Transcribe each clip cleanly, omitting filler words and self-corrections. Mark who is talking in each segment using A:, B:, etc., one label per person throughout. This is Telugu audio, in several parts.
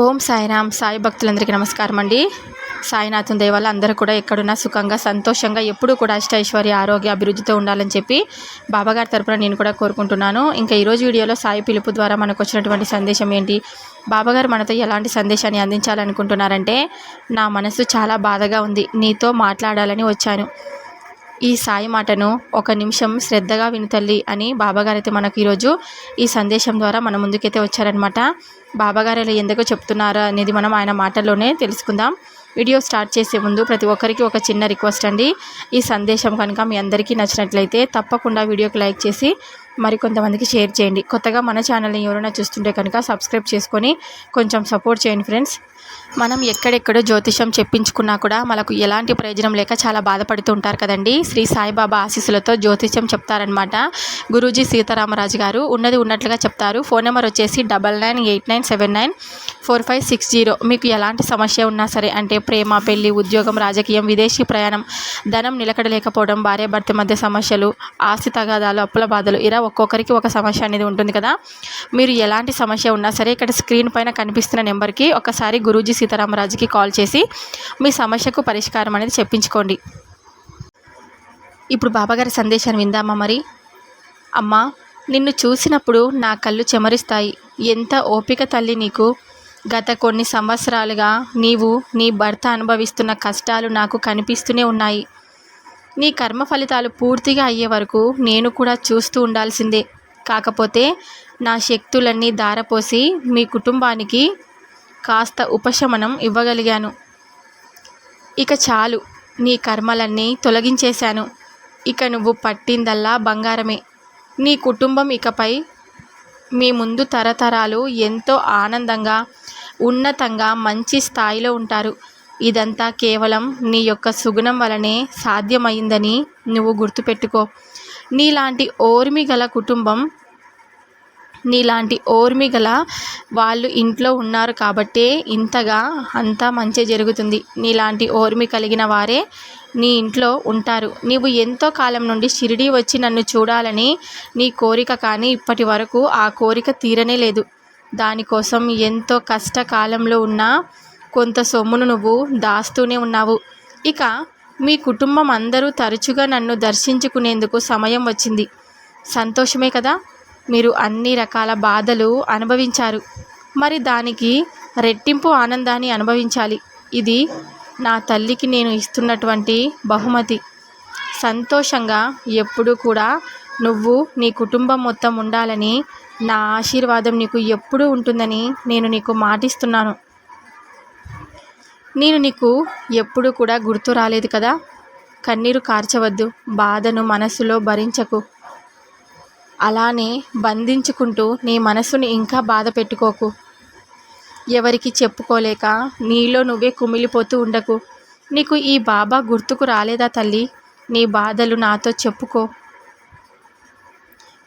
A: ఓం సాయిరామ్. సాయి భక్తులందరికీ నమస్కారం అండి. సాయినాథుని దయ వల్ల అందరూ కూడా ఎక్కడున్నా సుఖంగా సంతోషంగా ఎప్పుడూ కూడా అష్టైశ్వర్య ఆరోగ్య అభివృద్ధితో ఉండాలని చెప్పి బాబాగారి తరపున నేను కూడా కోరుకుంటున్నాను. ఇంకా ఈరోజు వీడియోలో సాయి పిలుపు ద్వారా మనకు వచ్చినటువంటి సందేశం ఏంటి, బాబాగారు మనతో ఎలాంటి సందేశాన్ని అందించాలనుకుంటున్నారంటే, నా మనసు చాలా బాధగా ఉంది, నీతో మాట్లాడాలని వచ్చాను. ఈ సాయి మాటను ఒక నిమిషం శ్రద్ధగా విను తల్లి అని బాబాగారు అయితే మనకు ఈరోజు ఈ సందేశం ద్వారా మన ముందుకైతే వచ్చారనమాట. బాబాగారు ఇలా ఎందుకు చెప్తున్నారా అనేది మనం ఆయన మాటల్లోనే తెలుసుకుందాం. వీడియో స్టార్ట్ చేసే ముందు ప్రతి ఒక్కరికి ఒక చిన్న రిక్వెస్ట్ అండి. ఈ సందేశం కనుక మీ అందరికీ నచ్చినట్లయితే తప్పకుండా వీడియోకి లైక్ చేసి మరికొంతమందికి షేర్ చేయండి. కొత్తగా మన ఛానల్ని ఎవరైనా చూస్తుంటే కనుక సబ్స్క్రైబ్ చేసుకొని కొంచెం సపోర్ట్ చేయండి ఫ్రెండ్స్. మనం ఎక్కడెక్కడో జ్యోతిషం చెప్పించుకున్నా కూడా మనకు ఎలాంటి ప్రయోజనం లేక చాలా బాధపడుతూ ఉంటారు కదండి. శ్రీ సాయిబాబా ఆశీస్సులతో జ్యోతిషం చెప్తారనమాట గురూజీ సీతారామరాజు గారు. ఉన్నది ఉన్నట్లుగా చెప్తారు. ఫోన్ నెంబర్ వచ్చేసి 9989794560. మీకు ఎలాంటి సమస్య ఉన్నా సరే, అంటే ప్రేమ, పెళ్లి, ఉద్యోగం, రాజకీయం, విదేశీ ప్రయాణం, ధనం నిలకడలేకపోవడం, భార్యాభర్త మధ్య సమస్యలు, ఆస్తి తగాదాలు, అప్పుల బాధలు, ఇలా ఒక్కొక్కరికి ఒక సమస్య అనేది ఉంటుంది కదా. మీరు ఎలాంటి సమస్య ఉన్నా సరే ఇక్కడ స్క్రీన్ పైన కనిపిస్తున్న నెంబర్కి ఒకసారి గురూజీ సీతారామరాజుకి కాల్ చేసి మీ సమస్యకు పరిష్కారం అనేది చెప్పించుకోండి. ఇప్పుడు బాబాగారి సందేశాన్ని విందామా మరి. అమ్మా, నిన్ను చూసినప్పుడు నా కళ్ళు చెమరిస్తాయి. ఎంత ఓపిక తల్లి నీకు. గత కొన్ని సంవత్సరాలుగా నీవు నీ భర్త అనుభవిస్తున్న కష్టాలు నాకు కనిపిస్తూనే ఉన్నాయి. నీ కర్మ ఫలితాలు పూర్తిగా అయ్యే వరకు నేను కూడా చూస్తూ ఉండాల్సిందే. కాకపోతే నా శక్తులన్నీ ధారపోసి మీ కుటుంబానికి కాస్త ఉపశమనం ఇవ్వగలిగాను. ఇక చాలు, నీ కర్మలన్నీ తొలగించేశాను. ఇక నువ్వు పట్టిందల్లా బంగారమే. నీ కుటుంబం ఇకపై మీ ముందు తరతరాలు ఎంతో ఆనందంగా, ఉన్నతంగా, మంచి స్థాయిలో ఉంటారు. ఇదంతా కేవలం నీ యొక్క సుగుణం వలనే సాధ్యమైందని నువ్వు గుర్తుపెట్టుకో. నీలాంటి ఓర్మి గల వాళ్ళు ఇంట్లో ఉన్నారు కాబట్టే ఇంతగా అంతా మంచి జరుగుతుంది. నీలాంటి ఓర్మి కలిగిన వారే నీ ఇంట్లో ఉంటారు. నీవు ఎంతో కాలం నుండి షిరిడీ వచ్చి నన్ను చూడాలని నీ కోరిక, కానీ ఇప్పటి వరకు ఆ కోరిక తీరనే లేదు. దానికోసం ఎంతో కష్టకాలంలో ఉన్న కొంత సొమ్మును నువ్వు దాస్తూనే ఉన్నావు. ఇక మీ కుటుంబం అందరూ తరచుగా నన్ను దర్శించుకునేందుకు సమయం వచ్చింది. సంతోషమే కదా. మీరు అన్ని రకాల బాధలు అనుభవించారు, మరి దానికి రెట్టింపు ఆనందాన్ని అనుభవించాలి. ఇది నా తల్లికి నేను ఇస్తున్నటువంటి బహుమతి. సంతోషంగా ఎప్పుడూ కూడా నువ్వు నీ కుటుంబం మొత్తం ఉండాలని, నా ఆశీర్వాదం నీకు ఎప్పుడూ ఉంటుందని నేను నీకు మాటిస్తున్నాను. నేను నీకు ఎప్పుడు కూడా గుర్తు రాలేదు కదా. కన్నీరు కార్చవద్దు, బాధను మనసులో భరించకు. అలానే బంధించుకుంటూ నీ మనసుని ఇంకా బాధ పెట్టుకోకు. ఎవరికి చెప్పుకోలేక నీలో నువ్వే కుమిలిపోతూ ఉండకు. నీకు ఈ బాబా గుర్తుకు రాలేదా తల్లి? నీ బాధలు నాతో చెప్పుకో.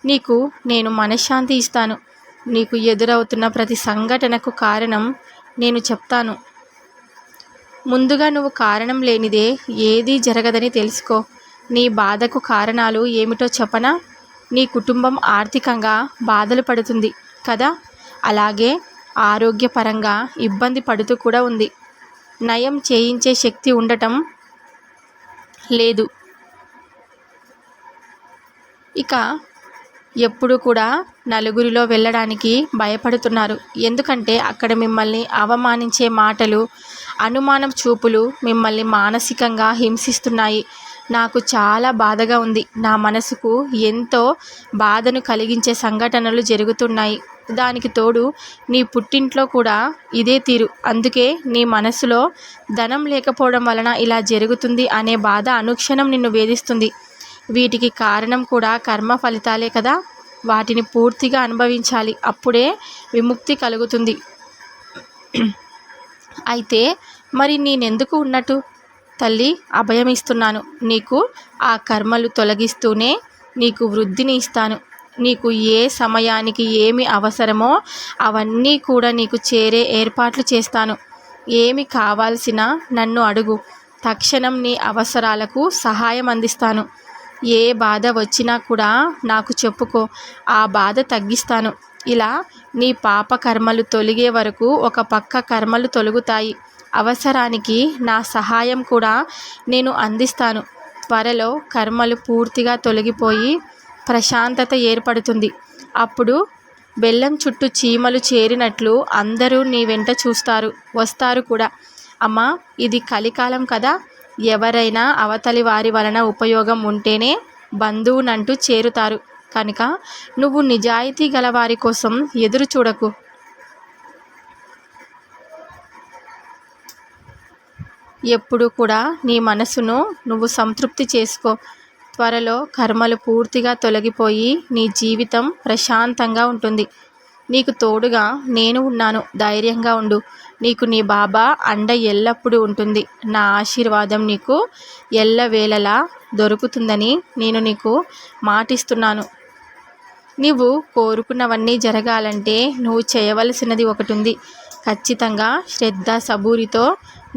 A: నీకు నేను మనశ్శాంతి ఇస్తాను. నీకు ఎదురవుతున్న ప్రతి సంఘటనకు కారణం నేను చెప్తాను. ముందుగా నువ్వు కారణం లేనిదే ఏదీ జరగదని తెలుసుకో. నీ బాధకు కారణాలు ఏమిటో చెప్పనా? నీ కుటుంబం ఆర్థికంగా బాధలు పడుతుంది కదా, అలాగే ఆరోగ్యపరంగా ఇబ్బంది పడుతూ కూడా ఉంది. నయం చేయించే శక్తి ఉండటం లేదు. ఇక ఎప్పుడు కూడా నలుగురిలో వెళ్ళడానికి భయపడుతున్నారు. ఎందుకంటే అక్కడ మిమ్మల్ని అవమానించే మాటలు, అనుమానం చూపులు మిమ్మల్ని మానసికంగా హింసిస్తున్నాయి. నాకు చాలా బాధగా ఉంది. నా మనసుకు ఎంతో బాధను కలిగించే సంఘటనలు జరుగుతున్నాయి. దానికి తోడు నీ పుట్టింట్లో కూడా ఇదే తీరు. అందుకే నీ మనసులో ధనం లేకపోవడం వలన ఇలా జరుగుతుంది అనే బాధ అనుక్షణం నిన్ను వేధిస్తుంది. వీటికి కారణం కూడా కర్మ ఫలితాలే కదా. వాటిని పూర్తిగా అనుభవించాలి, అప్పుడే విముక్తి కలుగుతుంది. అయితే మరి నేనెందుకు ఉన్నట్టు తల్లి? అభయం ఇస్తున్నాను. నీకు ఆ కర్మలు తొలగిస్తూనే నీకు వృద్ధిని ఇస్తాను. నీకు ఏ సమయానికి ఏమి అవసరమో అవన్నీ కూడా నీకు చేరే ఏర్పాట్లు చేస్తాను. ఏమి కావాల్సినా నన్ను అడుగు. తక్షణం నీ అవసరాలకు సహాయం అందిస్తాను. ఏ బాధ వచ్చినా కూడా నాకు చెప్పుకో, ఆ బాధ తగ్గిస్తాను. ఇలా నీ పాప కర్మలు తొలిగే వరకు ఒక పక్క కర్మలు తొలుగుతాయి. అవసరానికి నా సహాయం కూడా నేను అందిస్తాను. త్వరలో కర్మలు పూర్తిగా తొలగిపోయి ప్రశాంతత ఏర్పడుతుంది. అప్పుడు బెల్లం చుట్టూ చీమలు చేరినట్లు అందరూ నీ వెంట చూస్తారు, వస్తారు కూడా. అమ్మా, ఇది కలికాలం కదా. ఎవరైనా అవతలి వారి వలన ఉపయోగం ఉంటేనే బంధువునంటూ చేరుతారు. కనుక నువ్వు నిజాయితీ గల వారి కోసం ఎదురు చూడకు. ఎప్పుడు కూడా నీ మనసును నువ్వు సంతృప్తి చేసుకో. త్వరలో కర్మలు పూర్తిగా తొలగిపోయి నీ జీవితం ప్రశాంతంగా ఉంటుంది. నీకు తోడుగా నేను ఉన్నాను, ధైర్యంగా ఉండు. నీకు నీ బాబా అండ ఎల్లప్పుడూ ఉంటుంది. నా ఆశీర్వాదం నీకు ఎల్లవేళలా దొరుకుతుందని నేను నీకు మాటిస్తున్నాను. నీవు కోరుకున్నవన్నీ జరగాలంటే నువ్వు చేయవలసినది ఒకటి ఉంది. ఖచ్చితంగా శ్రద్ధ సబూరితో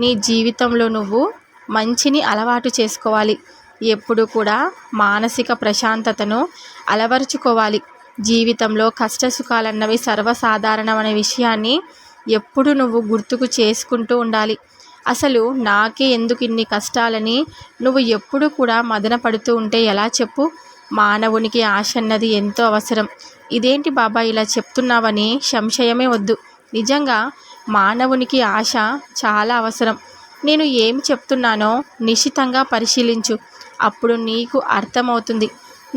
A: నీ జీవితంలో నువ్వు మంచిని అలవాటు చేసుకోవాలి. ఎప్పుడు కూడా మానసిక ప్రశాంతతను అలవరుచుకోవాలి. జీవితంలో కష్టసుఖాలన్నవి సర్వసాధారణమైన విషయాన్ని ఎప్పుడు నువ్వు గుర్తుకు చేసుకుంటూ ఉండాలి. అసలు నాకే ఎందుకు ఇన్ని కష్టాలని నువ్వు ఎప్పుడు కూడా మదన పడుతూ ఉంటే ఎలా చెప్పు? మానవునికి ఆశ అన్నది ఎంతో అవసరం. ఇదేంటి బాబా ఇలా చెప్తున్నావని సంశయమే వద్దు. నిజంగా మానవునికి ఆశ చాలా అవసరం. నేను ఏం చెప్తున్నానో నిశితంగా పరిశీలించు. అప్పుడు నీకు అర్థమవుతుంది.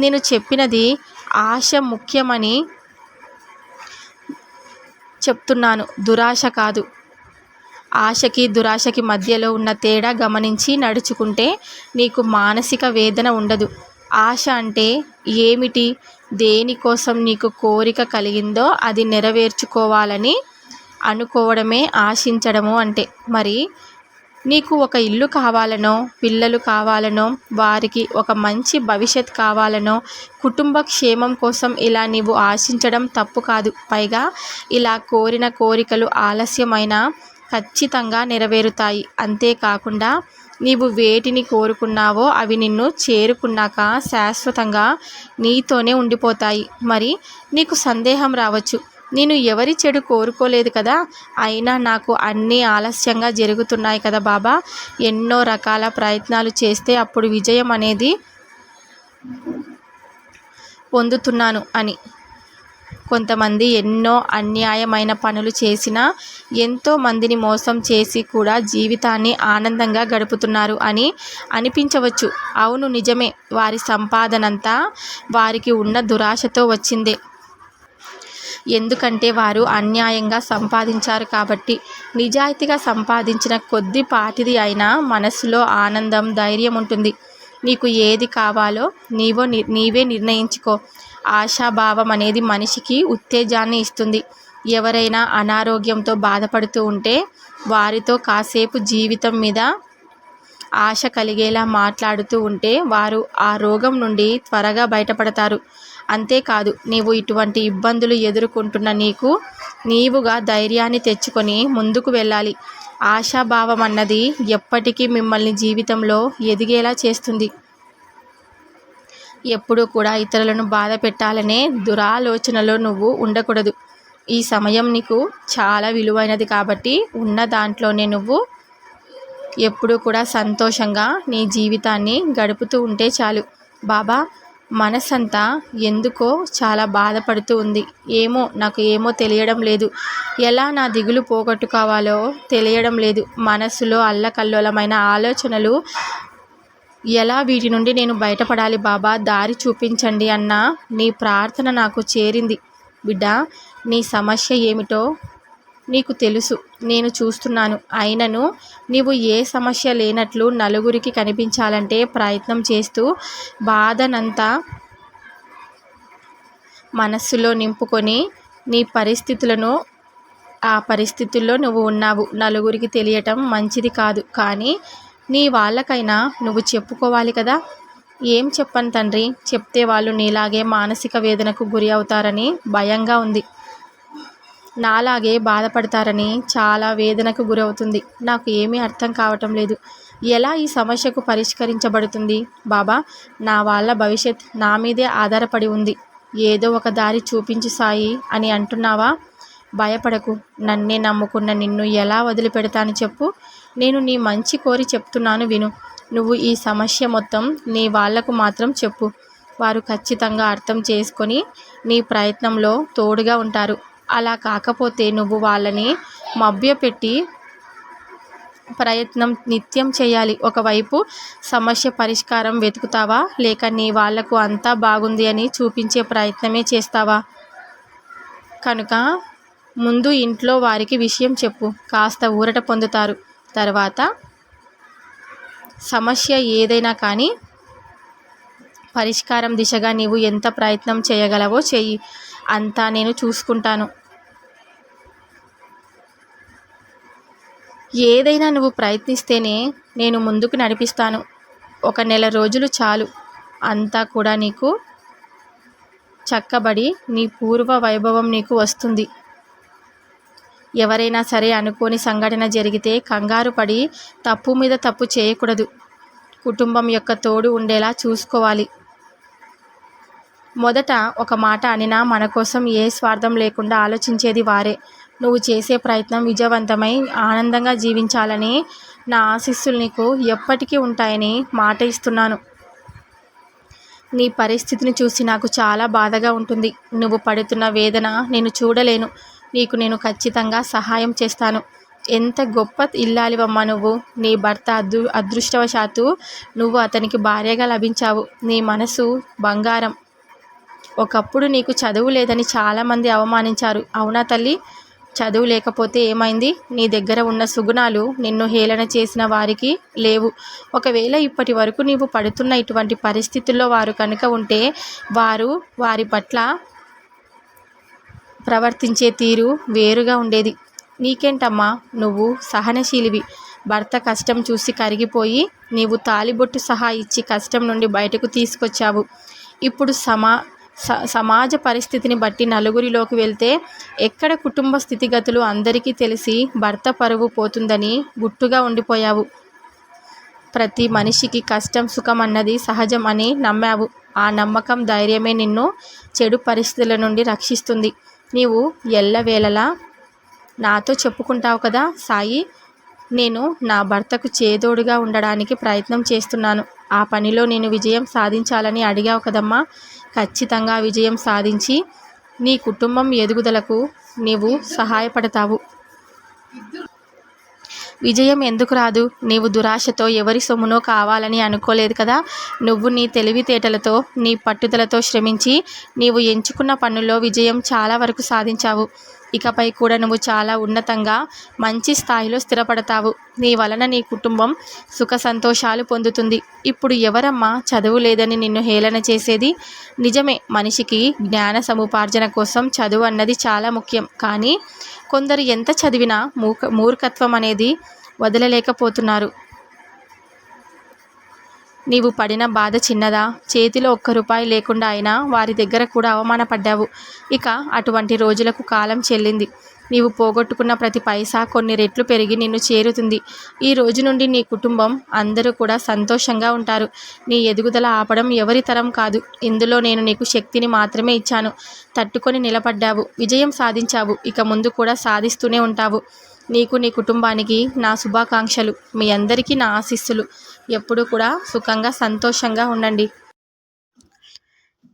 A: నేను చెప్పినది ఆశ ముఖ్యమని చెప్తున్నాను, దురాశ కాదు. ఆశకి దురాశకి మధ్యలో ఉన్న తేడా గమనించి నడుచుకుంటే నీకు మానసిక వేదన ఉండదు. ఆశ అంటే ఏమిటి? దేనికోసం నీకు కోరిక కలిగిందో అది నెరవేర్చుకోవాలని అనుకోవడమే ఆశించడము అంటే. మరి నీకు ఒక ఇల్లు కావాలనో, పిల్లలు కావాలనో, వారికి ఒక మంచి భవిష్యత్ కావాలనో, కుటుంబ క్షేమం కోసం ఇలా నీవు ఆశించడం తప్పు కాదు. పైగా ఇలా కోరిన కోరికలు ఆలస్యమైనా ఖచ్చితంగా నెరవేరుతాయి. అంతేకాకుండా నీవు వేటిని కోరుకున్నావో అవి నిన్ను చేరుకున్నాక శాశ్వతంగా నీతోనే ఉండిపోతాయి. మరి నీకు సందేహం రావచ్చు, నేను ఎవరి చెడు కోరుకోలేదు కదా, అయినా నాకు అన్నీ ఆలస్యంగా జరుగుతున్నాయి కదా బాబా. ఎన్నో రకాల ప్రయత్నాలు చేస్తే అప్పుడు విజయం అనేది పొందుతున్నాను అని. కొంతమంది ఎన్నో అన్యాయమైన పనులు చేసినా, ఎంతో మందిని మోసం చేసి కూడా జీవితాన్ని ఆనందంగా గడుపుతున్నారు అని అనిపించవచ్చు. అవును, నిజమే. వారి సంపాదనంతా వారికి ఉన్న దురాశతో వచ్చిందే. ఎందుకంటే వారు అన్యాయంగా సంపాదించారు కాబట్టి. నిజాయితీగా సంపాదించిన కొద్దిపాటిది అయినా మనసులో ఆనందం, ధైర్యం ఉంటుంది. నీకు ఏది కావాలో నీవే నిర్ణయించుకో. ఆశాభావం అనేది మనిషికి ఉత్తేజాన్ని ఇస్తుంది. ఎవరైనా అనారోగ్యంతో బాధపడుతూ ఉంటే వారితో కాసేపు జీవితం మీద ఆశ కలిగేలా మాట్లాడుతూ ఉంటే వారు ఆ రోగం నుండి త్వరగా బయటపడతారు. అంతేకాదు, నీవు ఇటువంటి ఇబ్బందులు ఎదుర్కొంటున్న నీవుగా ధైర్యాన్ని తెచ్చుకొని ముందుకు వెళ్ళాలి. ఆశాభావం అన్నది ఎప్పటికీ మిమ్మల్ని జీవితంలో ఎదిగేలా చేస్తుంది. ఎప్పుడూ కూడా ఇతరులను బాధ పెట్టాలనే దురాలోచనలో నువ్వు ఉండకూడదు. ఈ సమయం నీకు చాలా విలువైనది కాబట్టి ఉన్న దాంట్లోనే నువ్వు ఎప్పుడూ కూడా సంతోషంగా నీ జీవితాన్ని గడుపుతూ ఉంటే చాలు. బాబా, మనసంతా ఎందుకో చాలా బాధపడుతూ ఉంది. నాకు తెలియడం లేదు. ఎలా నా దిగులు పోగొట్టుకోవాలో తెలియడం లేదు. మనసులో అల్లకల్లోలమైన ఆలోచనలు. ఎలా వీటి నుండి నేను బయటపడాలి బాబా, దారి చూపించండి అన్న నీ ప్రార్థన నాకు చేరింది. బిడ్డ, నీ సమస్య ఏమిటో నీకు తెలుసు, నేను చూస్తున్నాను. అయినను నీవు ఏ సమస్య లేనట్లు నలుగురికి కనిపించాలంటే ప్రయత్నం చేస్తూ బాధనంతా మనస్సులో నింపుకొని ఆ పరిస్థితుల్లో నువ్వు ఉన్నావు. నలుగురికి తెలియటం మంచిది కాదు, కానీ నీ వాళ్ళకైనా నువ్వు చెప్పుకోవాలి కదా. ఏం చెప్పను తండ్రి, చెప్తే వాళ్ళు నీలాగే మానసిక వేదనకు గురి అవుతారని భయంగా ఉంది. నాలాగే బాధపడతారని చాలా వేదనకు గురవుతుంది. నాకు ఏమీ అర్థం కావటం లేదు. ఎలా ఈ సమస్యకు పరిష్కరించబడుతుంది బాబా? నా వాళ్ళ భవిష్యత్ నా మీదే ఆధారపడి ఉంది. ఏదో ఒక దారి చూపించు సాయి అని అంటున్నావా? భయపడకు. నన్నే నమ్ముకున్న నిన్ను ఎలా వదిలిపెడతాను చెప్పు? నేను నీ మంచి కోరి చెప్తున్నాను విను. నువ్వు ఈ సమస్య మొత్తం నీ వాళ్లకు మాత్రం చెప్పు. వారు ఖచ్చితంగా అర్థం చేసుకొని నీ ప్రయత్నంలో తోడుగా ఉంటారు. అలా కాకపోతే నువ్వు వాళ్ళని మభ్యపెట్టి ప్రయత్నం నిత్యం చేయాలి. ఒకవైపు సమస్య పరిష్కారం వెతుకుతావా, లేక నీ వాళ్లకు అంతా బాగుంది అని చూపించే ప్రయత్నమే చేస్తావా? కనుక ముందు ఇంట్లో వారికి విషయం చెప్పు. కాస్త ఊరట పొందుతారు. తర్వాత సమస్య ఏదైనా కానీ పరిష్కారం దిశగా నీవు ఎంత ప్రయత్నం చేయగలవో చెయ్యి. అంతా నేను చూసుకుంటాను. ఏదైనా నువ్వు ప్రయత్నిస్తేనే నేను ముందుకు నడిపిస్తాను. 1 నెల రోజులు చాలు. అంతా కూడా నీకు చక్కబడి నీ పూర్వ వైభవం నీకు వస్తుంది. ఎవరైనా సరే అనుకోని సంఘటన జరిగితే కంగారు పడి తప్పు మీద తప్పు చేయకూడదు. కుటుంబం యొక్క తోడు ఉండేలా చూసుకోవాలి. మొదట ఒక మాట అనినా మన కోసం ఏ స్వార్థం లేకుండా ఆలోచించేది వారే. నువ్వు చేసే ప్రయత్నం విజయవంతమై ఆనందంగా జీవించాలని నా ఆశీస్సులు నీకు ఎప్పటికీ ఉంటాయని మాట ఇస్తున్నాను. నీ పరిస్థితిని చూసి నాకు చాలా బాధగా ఉంటుంది. నువ్వు పడుతున్న వేదన నేను చూడలేను. నీకు నేను ఖచ్చితంగా సహాయం చేస్తాను. ఎంత గొప్ప ఇల్లాలివమ్మా నువ్వు. నీ భర్త అదృష్టవశాత్తు నువ్వు అతనికి భార్యగా లభించావు. నీ మనసు బంగారం. ఒకప్పుడు నీకు చదువు లేదని చాలామంది అవమానించారు. అవునా తల్లి? చదువు లేకపోతే ఏమైంది? నీ దగ్గర ఉన్న సుగుణాలు నిన్ను హేళన చేసిన వారికి లేవు. ఒకవేళ ఇప్పటి వరకు నీవు పడుతున్న ఇటువంటి పరిస్థితుల్లో వారు కనుక ఉంటే వారి పట్ల ప్రవర్తించే తీరు వేరుగా ఉండేది. నీకేంటమ్మా, నువ్వు సహనశీలివి. భర్త కష్టం చూసి కరిగిపోయి నీవు తాలిబొట్టు సహా ఇచ్చి కష్టం నుండి బయటకు తీసుకొచ్చావు. ఇప్పుడు సమాజ పరిస్థితిని బట్టి నలుగురిలోకి వెళ్తే ఎక్కడ కుటుంబ స్థితిగతులు అందరికీ తెలిసి భర్త పరువు పోతుందని గుట్టుగా ఉండిపోయావు. ప్రతి మనిషికి కష్టం సుఖం అన్నది సహజం అని నమ్మావు. ఆ నమ్మకం ధైర్యమే నిన్ను చెడు పరిస్థితుల నుండి రక్షిస్తుంది. నీవు ఎల్లవేళలా నాతో చెప్పుకుంటావు కదా సాయి, నేను నా భర్తకు చేదోడుగా ఉండడానికి ప్రయత్నం చేస్తున్నాను. ఆ పనిలో నేను విజయం సాధించాలని అడిగావు కదమ్మా. ఖచ్చితంగా విజయం సాధించి నీ కుటుంబం ఎదుగుదలకు నీవు సహాయపడతావు. విజయం ఎందుకు రాదు? నీవు దురాశతో ఎవరి సొమ్మునో కావాలని అనుకోలేదు కదా. నువ్వు నీ తెలివితేటలతో నీ పట్టుదలతో శ్రమించి నీవు ఎంచుకున్న పనుల్లో విజయం చాలా వరకు సాధించావు. ఇకపై కూడా నువ్వు చాలా ఉన్నతంగా మంచి స్థాయిలో స్థిరపడతావు. నీ వలన నీ కుటుంబం సుఖ సంతోషాలు పొందుతుంది. ఇప్పుడు ఎవరమ్మా చదువు లేదని నిన్ను హేళన చేసేది? నిజమే, మనిషికి జ్ఞాన సముపార్జన కోసం చదువు అన్నది చాలా ముఖ్యం. కానీ కొందరు ఎంత చదివినా మూర్ఖత్వం అనేది వదలలేకపోతున్నారు. నీవు పడిన బాధ చిన్నదా? చేతిలో 1 రూపాయి లేకుండా అయినా వారి దగ్గర కూడా అవమానపడ్డావు. ఇక అటువంటి రోజులకు కాలం చెల్లింది. నీవు పోగొట్టుకున్న ప్రతి పైసా కొన్ని రెట్లు పెరిగి నిన్ను చేరుతుంది. ఈ రోజు నుండి నీ కుటుంబం అందరూ కూడా సంతోషంగా ఉంటారు. నీ ఎదుగుదల ఆపడం ఎవరి తరం కాదు. ఇందులో నేను నీకు శక్తిని మాత్రమే ఇచ్చాను. తట్టుకొని నిలబడ్డావు, విజయం సాధించావు. ఇక ముందు కూడా సాధిస్తూనే ఉంటావు. నీకు నీ కుటుంబానికి నా శుభాకాంక్షలు. మీ అందరికీ నా ఆశీస్సులు. ఎప్పుడూ కూడా సుఖంగా సంతోషంగా ఉండండి.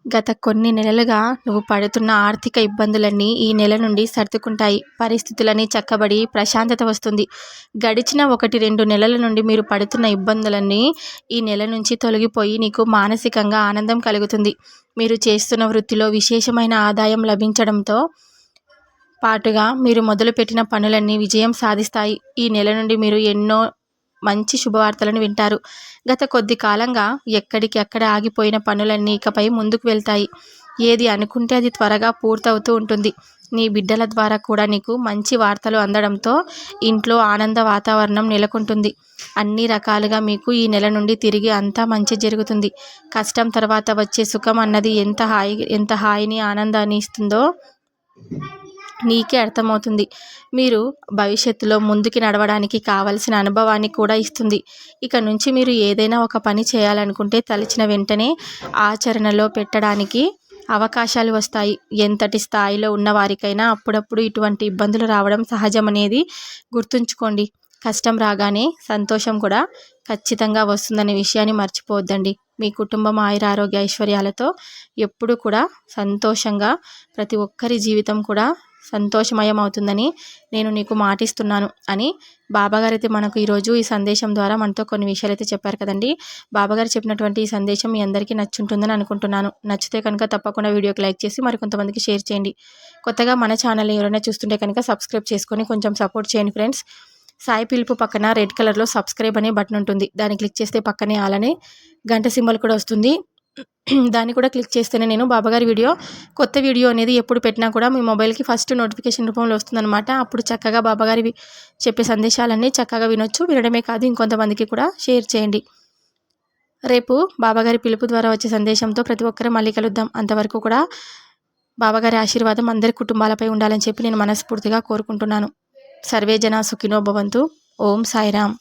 A: గత కొన్ని నెలలుగా నువ్వు పడుతున్న ఆర్థిక ఇబ్బందులన్నీ ఈ నెల నుండి సర్దుకుంటాయి. పరిస్థితులన్నీ చక్కబడి ప్రశాంతత వస్తుంది. గడిచిన 1-2 నెలల నుండి మీరు పడుతున్న ఇబ్బందులన్నీ ఈ నెల నుంచి తొలగిపోయి నీకు మానసికంగా ఆనందం కలుగుతుంది. మీరు చేస్తున్న వృత్తిలో విశేషమైన ఆదాయం లభించడంతో పాటుగా మీరు మొదలుపెట్టిన పనులన్నీ విజయం సాధిస్తాయి. ఈ నెల నుండి మీరు ఎన్నో మంచి శుభవార్తలను వింటారు. గత కొద్ది కాలంగా ఎక్కడికి అక్కడ ఆగిపోయిన పనులన్నీ ఇకపై ముందుకు వెళ్తాయి. ఏది అనుకుంటే అది త్వరగా పూర్తవుతూ ఉంటుంది. నీ బిడ్డల ద్వారా కూడా నీకు మంచి వార్తలు అందడంతో ఇంట్లో ఆనంద వాతావరణం నెలకొంటుంది. అన్ని రకాలుగా మీకు ఈ నెల నుండి తిరిగి అంతా మంచి జరుగుతుంది. కష్టం తర్వాత వచ్చే సుఖం అన్నది ఎంత హాయిని ఆనందాన్ని ఇస్తుందో నీకే అర్థమవుతుంది. మీరు భవిష్యత్తులో ముందుకి నడవడానికి కావలసిన అనుభవాన్ని కూడా ఇస్తుంది. ఇక నుంచి మీరు ఏదైనా ఒక పని చేయాలనుకుంటే తలచిన వెంటనే ఆచరణలో పెట్టడానికి అవకాశాలు వస్తాయి. ఎంతటి స్థాయిలో ఉన్న వారికైనా అప్పుడప్పుడు ఇటువంటి ఇబ్బందులు రావడం సహజమనేది గుర్తుంచుకోండి. కష్టం రాగానే సంతోషం కూడా ఖచ్చితంగా వస్తుందనే విషయాన్ని మర్చిపోవద్దండి. మీ కుటుంబం ఆయురారోగ్య ఐశ్వర్యాలతో ఎప్పుడు కూడా సంతోషంగా ప్రతి ఒక్కరి జీవితం కూడా సంతోషమయం అవుతుందని నేను నీకు మాటిస్తున్నాను అని బాబాగారు అయితే మనకు ఈరోజు ఈ సందేశం ద్వారా మనతో కొన్ని విషయాలు అయితే చెప్పారు కదండి. బాబాగారు చెప్పినటువంటి ఈ సందేశం మీ అందరికీ నచ్చుంటుందని అనుకుంటున్నాను. నచ్చితే కనుక తప్పకుండా వీడియోకి లైక్ చేసి మరికొంతమందికి షేర్ చేయండి. కొత్తగా మన ఛానల్ని ఎవరైనా చూస్తుంటే కనుక సబ్స్క్రైబ్ చేసుకొని కొంచెం సపోర్ట్ చేయండి ఫ్రెండ్స్. సాయి పిలుపు పక్కన రెడ్ కలర్లో సబ్స్క్రైబ్ అనే బటన్ ఉంటుంది. దాన్ని క్లిక్ చేస్తే పక్కనే అలానే గంట సింబల్ కూడా వస్తుంది. దాన్ని కూడా క్లిక్ చేస్తేనే నేను బాబాగారి కొత్త వీడియో అనేది ఎప్పుడు పెట్టినా కూడా మీ మొబైల్కి ఫస్ట్ నోటిఫికేషన్ రూపంలో వస్తుందన్నమాట. అప్పుడు చక్కగా బాబాగారి చెప్పే సందేశాలన్నీ చక్కగా వినొచ్చు. వినడమే కాదు ఇంకొంతమందికి కూడా షేర్ చేయండి. రేపు బాబాగారి పిలుపు ద్వారా వచ్చే సందేశంతో ప్రతి ఒక్కరూ మళ్ళీ కలుద్దాం. అంతవరకు కూడా బాబాగారి ఆశీర్వాదం అందరి కుటుంబాలపై ఉండాలని చెప్పి నేను మనస్ఫూర్తిగా కోరుకుంటున్నాను. సర్వే జన సుఖినో భవంతు. ఓం సాయిరామ్.